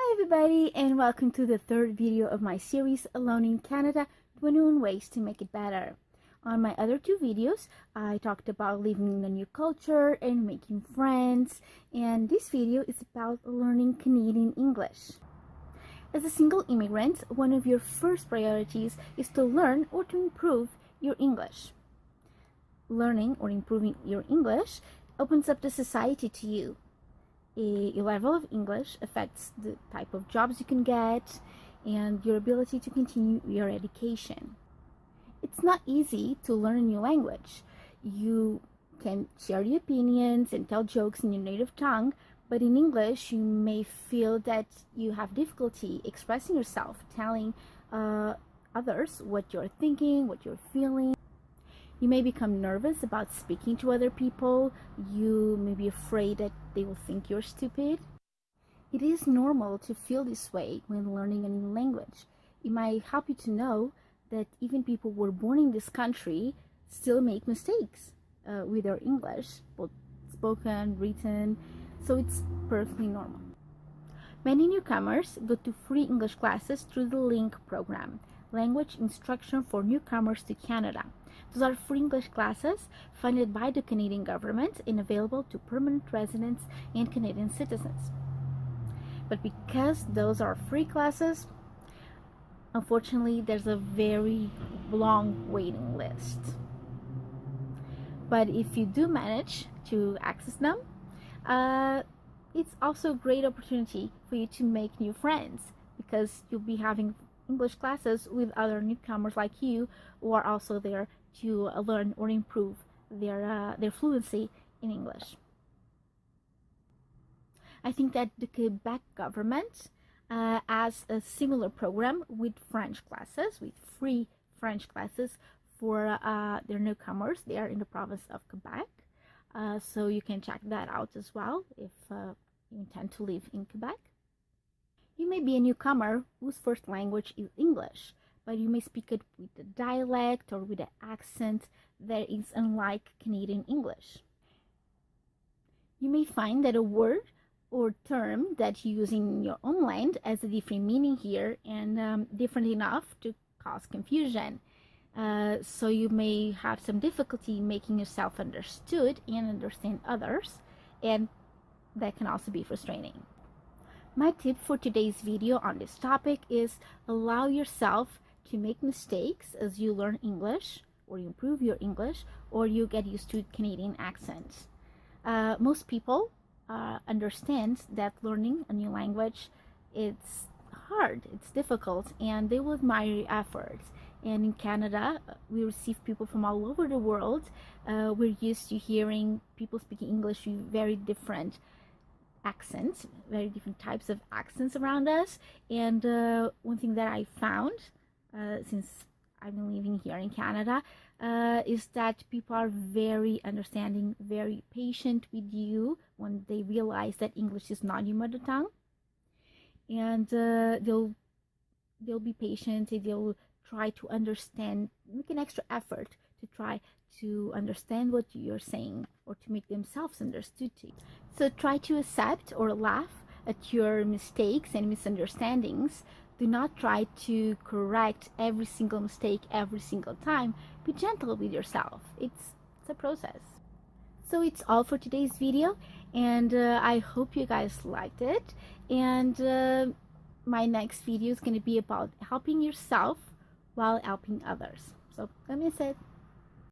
Hi everybody, and welcome to the third video of my series Alone in Canada, 21 Ways to Make It Better. On my other two videos, I talked about living in a new culture and making friends, and this video is about learning Canadian English. As a single immigrant, one of your first priorities is to learn or to improve your English. Learning or improving your English opens up the society to you. Your level of English affects the type of jobs you can get and your ability to continue your education. It's not easy to learn a new language. You can share your opinions and tell jokes in your native tongue, but in English you may feel that you have difficulty expressing yourself, telling others what you're thinking, what you're feeling. You may become nervous about speaking to other people. You may be afraid that they will think you're stupid. It is normal to feel this way when learning a new language. It might help you to know that even people who were born in this country still make mistakes with their English, both spoken, written, so it's perfectly normal. Many newcomers go to free English classes through the LINK program, Language Instruction for Newcomers to Canada. Those are free English classes funded by the Canadian government and available to permanent residents and Canadian citizens. But because those are free classes, unfortunately, there's a very long waiting list. But if you do manage to access them, it's also a great opportunity for you to make new friends because you'll be having English classes with other newcomers like you who are also there to learn or improve their fluency in English. I think that the Quebec government has a similar program with French classes, with free French classes for their newcomers. They are in the province of Quebec, so you can check that out as well if you intend to live in Quebec. You may be a newcomer whose first language is English, but you may speak it with a dialect or with an accent that is unlike Canadian English. You may find that a word or term that you use in your homeland has a different meaning here and different enough to cause confusion. So you may have some difficulty making yourself understood and understand others, and that can also be frustrating. My tip for today's video on this topic is allow yourself to make mistakes as you learn English or you improve your English or you get used to Canadian accents. Most people understand that learning a new language, it's hard, it's difficult, and they will admire your efforts. And in Canada, we receive people from all over the world. We're used to hearing people speaking English with very different accents, very different types of accents around us. And one thing that I found since I've been living here in Canada is that people are very understanding, very patient with you when they realize that English is not your mother tongue, and they'll be patient. They'll try to understand, make an extra effort to try to understand what you're saying or to make themselves understood too. So try to accept or laugh at your mistakes and misunderstandings. Do not try to correct every single mistake every single time. Be gentle with yourself. It's a process. So it's all for today's video, and I hope you guys liked it. And my next video is going to be about helping yourself while helping others. So don't miss it.